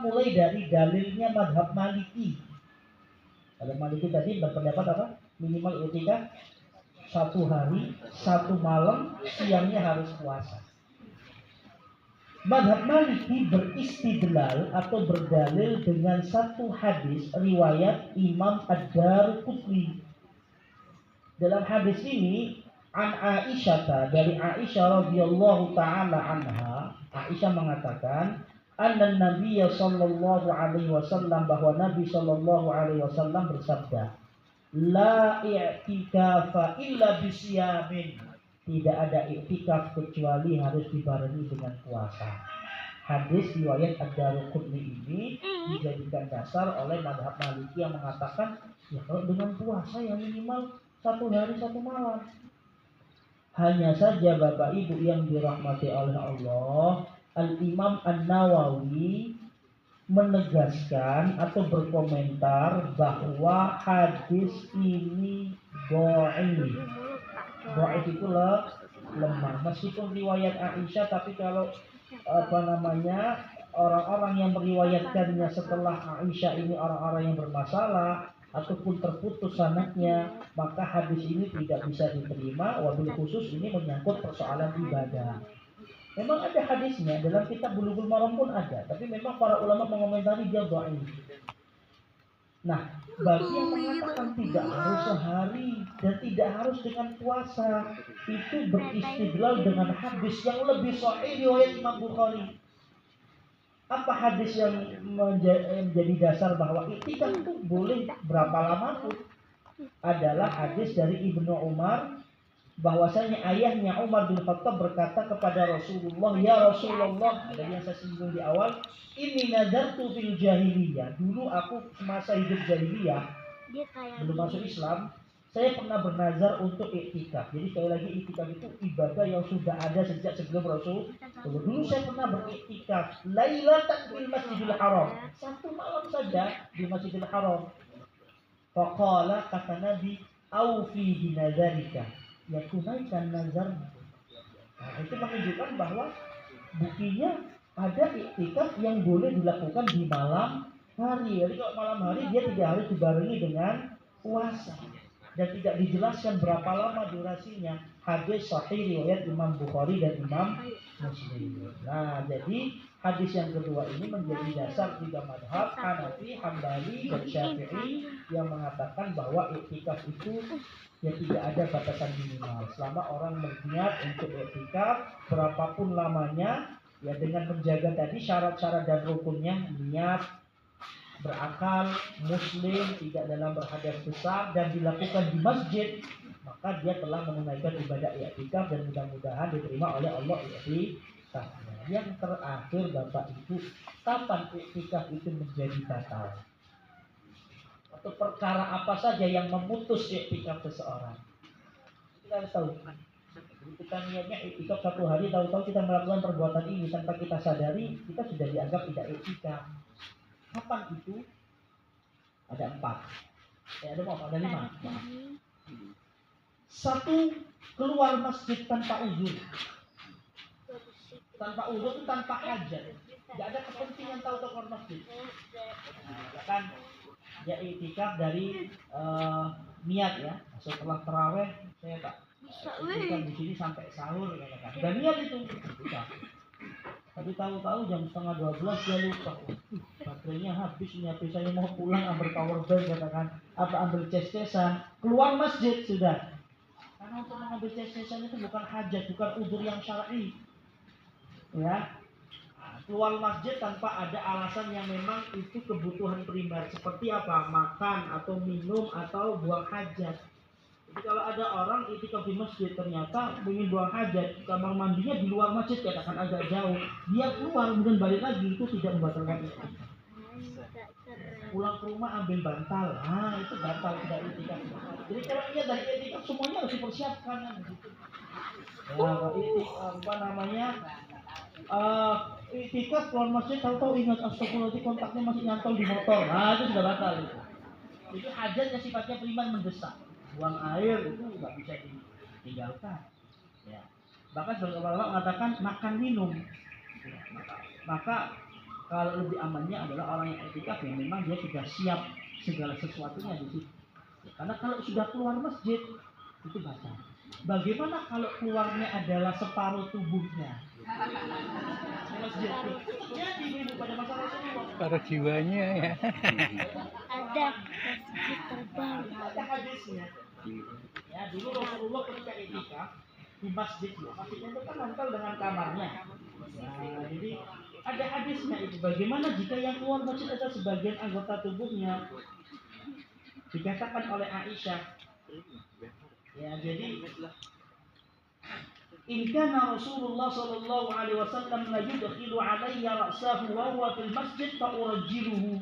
mulai dari dalilnya madhab Maliki. Kalau Maliki tadi berpendapat apa? Minimal i'tikaf 1 hari 1 malam, siangnya harus puasa. Madhab Maliki beristidlal atau berdalil dengan satu hadis riwayat Imam Ad-Darqutni. Dalam hadis ini an Aisyah, dari Aisyah radhiyallahu taala anha, Aisyah mengatakan anna Nabiy sallallahu alaihi wasallam, bahwa Nabi sallallahu alaihi wasallam bersabda, la i'tikafa illa bisyamin, tidak ada i'tikaf kecuali harus dibarengi dengan puasa. Hadis riwayat Ad-Darqutni ini dijadikan dasar oleh madhab Maliki yang mengatakan ya kalau dengan puasa yang minimal 1 hari 1 malam. Hanya saja Bapak Ibu yang dirahmati oleh Allah, Al-Imam An-Nawawi menegaskan atau berkomentar bahwa hadis ini dhaif. Dhaif itu lemah. Meskipun riwayat Aisyah, tapi kalau orang-orang yang meriwayatkannya setelah Aisyah ini orang-orang yang bermasalah ataupun terputus sanadnya, maka hadis ini tidak bisa diterima. Wabil khusus ini menyangkut persoalan ibadah. Memang ada hadisnya dalam kitab Bulughul Maram pun ada, tapi memang para ulama mengomentari dia dhaif. Nah, bagi yang mengatakan tidak harus sehari dan tidak harus dengan puasa, itu beristidlal dengan hadis yang lebih sahih riwayat Imam Bukhari. Apa hadis yang menjadi dasar bahwa i'tikaf itu boleh berapa lama pun? Adalah hadis dari Ibnu Umar, bahwasanya ayahnya Umar bin Khattab berkata kepada Rasulullah, ya Rasulullah, ada yang saya singgung di awal, ini nadartu fil jahiliyah, dulu aku semasa hidup jahiliyah belum masuk Islam, saya pernah bernazar untuk i'tikaf. Jadi sekali lagi, i'tikaf itu ibadah yang sudah ada sejak sebelum Rasul. Dulu saya pernah beriktikaf lailatan fil Masjidil Haram, 1 malam saja di Masjidil Haram. Faqala, kata Nabi, aufi binazarika, ya tunaikan nazar. Nah, itu menunjukkan bahwa buktinya ada iktikaf yang boleh dilakukan di malam hari. Jadi kalau malam hari dia tidak harus dibarengi dengan puasa. Dan tidak dijelaskan berapa lama durasinya. Hadis sahih riwayat Imam Bukhari dan Imam Muslim. Nah, jadi hadis yang kedua ini menjadi dasar 3 madhab Hanafi, Hambali, dan Syafi'i yang mengatakan bahwa iktikaf itu ya tidak ada batasan minimal. Selama orang berniat untuk iktikaf berapapun lamanya, ya dengan menjaga tadi syarat-syarat dan rukunnya, niat, berakal, muslim, tidak dalam berhadas besar, dan dilakukan di masjid, maka dia telah menunaikan ibadah i'tikaf dan mudah-mudahan diterima oleh Allah i'tikafnya. Yang terakhir Bapak Ibu, kapan i'tikaf itu menjadi batal? Atau perkara apa saja yang memutus i'tikaf seseorang? Kita harus tahu. Kita niatnya i'tikaf 1 hari, tahu-tahu kita melakukan perbuatan ini tanpa kita sadari, kita sudah dianggap tidak i'tikaf. Kapan itu? Ada 4. Ada 5. 1, keluar masjid tanpa uzur. Tanpa uzur itu tanpa hajat. Tidak ada kepentingan tahu-tahu keluar masjid. Nah, kan dia i'tikaf dari niat ya. Setelah tarawih saya tak i'tikaf di sini sampai sahur katakan. Dan niat itu i'tikaf. Tapi tahu-tahu jam 11:30 dia lupa. Baterainya habis, ini HP saya mau pulang, ambil power bank katakan, apa ambil ces-cesan, keluar masjid sudah. Karena untuk mengambil ces-cesan itu bukan hajat, bukan udzur yang syar'i. Ya. Keluar masjid tanpa ada alasan yang memang itu kebutuhan primer, seperti apa? Makan atau minum atau buang hajat. Jadi kalau ada orang i'tikaf di masjid ternyata ingin buang hajat, kamar mandinya di luar masjid katakan agak jauh, dia keluar kemudian balik lagi, itu tidak membatalkan i'tikaf. Pulang ke rumah ambil bantal, itu batal, tidak i'tikaf. Jadi kalau dia dari i'tikaf semuanya harus dipersiapkan kan begitu. I'tikaf keluar masjid tahu-tahu ingat astagfirullahaladzim kontaknya masih nyantol di motor, itu sudah batal itu. Jadi hajatnya sifatnya primer mendesak. Buang air itu nggak bisa ditinggalkan. Ya. Bahkan sebagian ulama mengatakan makan minum. Ya. Maka Kalau lebih amannya adalah orang yang i'tikaf yang memang dia sudah siap segala sesuatunya di situ. Karena kalau sudah keluar masjid itu batal. Bagaimana kalau keluarnya adalah separuh tubuhnya? Masjid itu terjadi ibu pada masa Rasulullah. Para jiwanya ya. Ada masjid terbang. Ada hadisnya. Ya, dulu Rasulullah ketika i'tikaf di masjid, masjidnya itu kan nempel dengan kamarnya. Nah, jadi ada hadisnya itu. Bagaimana jika yang keluar masjid ada sebagian anggota tubuhnya? Dikatakan oleh Aisyah. Ya, jadi in kana Rasulullah sallallahu alaihi wasallam la yudkhilu alayya ra'sahu wa huwa fil masjid fa urajjiluhu.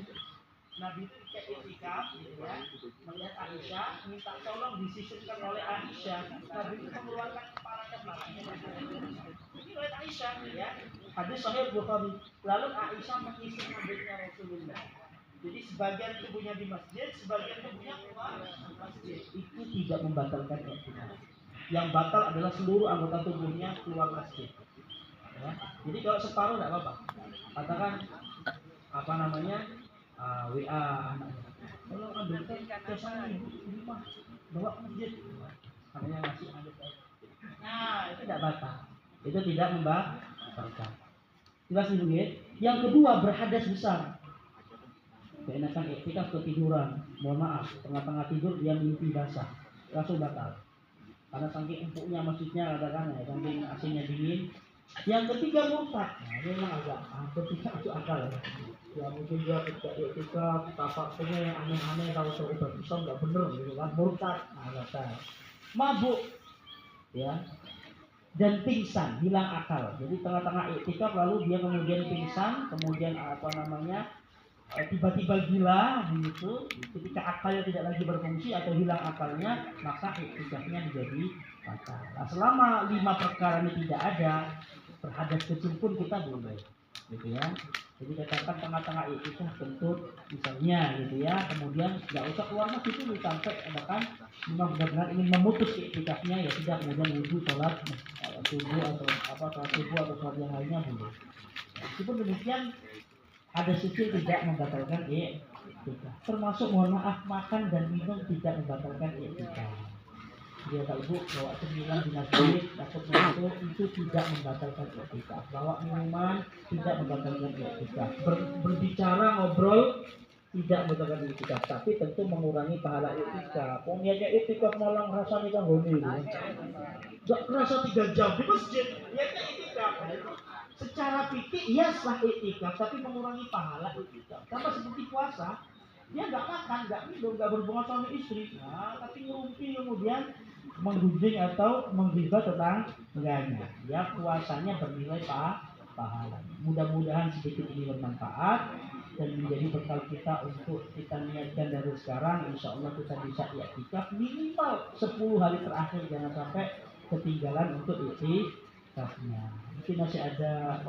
Nabi ketika i'tikaf gitu ya, melihat Aisyah, minta tolong disisirkan oleh Aisyah. Nabi itu mengeluarkan kepalanya belakang. Ini oleh Aisyah ya. Hadis sahih Bukhari. Lalu Aisyah mengisi rambutnya Rasulullah. Jadi sebagian tubuhnya di masjid, sebagian tubuhnya keluar masjid. Itu tidak membatalkan i'tikaf. Yang batal adalah seluruh anggota tubuhnya keluar masjid. Ya. Jadi kalau separuh tidak apa-apa. Katakan apa namanya? WA anaknya. Kalau ambil kesan ini mah bawa ke masjid. Makanya ngasih ambil. Nah, itu tidak batal. Itu tidak membatalkan. Jelas ibu ya. Yang kedua berhadas besar. Keenakan i'tikaf ketiduran. Mohon maaf, tengah-tengah tidur dia mimpi basah. Langsung batal. Karena saking empuknya masjidnya katakan ya, saking AC-nya dingin. Yang ketiga murtad. Nah, ini memang agak tidak masuk akal ya. Ya mungkin dia tidak i'tikaf, tapaknya yang aneh-aneh, kalau udah bisa nggak bener gitu kan, murtad. Nah, batal. Mabuk, ya, dan pingsan, hilang akal. Jadi tengah-tengah i'tikaf lalu dia kemudian pingsan, kemudian apa namanya, tiba-tiba gila begitu. Ketika akalnya tidak lagi berfungsi atau hilang akalnya, maka i'tikafnya menjadi batal. Nah, selama 5 perkara ini tidak ada, berhadas kecil pun kita boleh, gitu ya. Jadi katakan tengah-tengah i'tikaf kentut misalnya gitu ya, kemudian nggak usah keluar masjid dulu sampai katakan memang benar-benar ingin memutus i'tikafnya, ya tidak, kemudian wudhu, sholat subuh atau apa, sholat subuh atau sholat yang lainnya boleh. Meskipun demikian hadas kecil tidak membatalkan i'tikaf. Termasuk mohon maaf, makan dan minum tidak membatalkan i'tikaf. Dia tak ibu bawa cemilan di masjid, takut masuk, itu tidak membatalkan i'tikaf. Bawa minuman tidak membatalkan i'tikaf. Berbicara, ngobrol tidak membatalkan i'tikaf, tapi tentu mengurangi pahala i'tikaf. Niatnya i'tikaf malah merasa nikah honi. Gak kerasa 3 jam di masjid, niatnya i'tikaf. Secara fikih ia sah i'tikaf, tapi mengurangi pahala i'tikaf. Sama seperti puasa, dia nggak makan, nggak minum, nggak berhubungan suami istri, nah, tapi ngerumpi kemudian menggunjing atau menggibah tetangganya. Ya, puasanya bernilai pahala. Mudah-mudahan sedikit ini bermanfaat dan menjadi bekal kita untuk kita niatkan dari sekarang. Insya Allah kita bisa i'tikaf minimal 10 hari terakhir, jangan sampai ketinggalan untuk i'tikafnya. Mungkin masih ada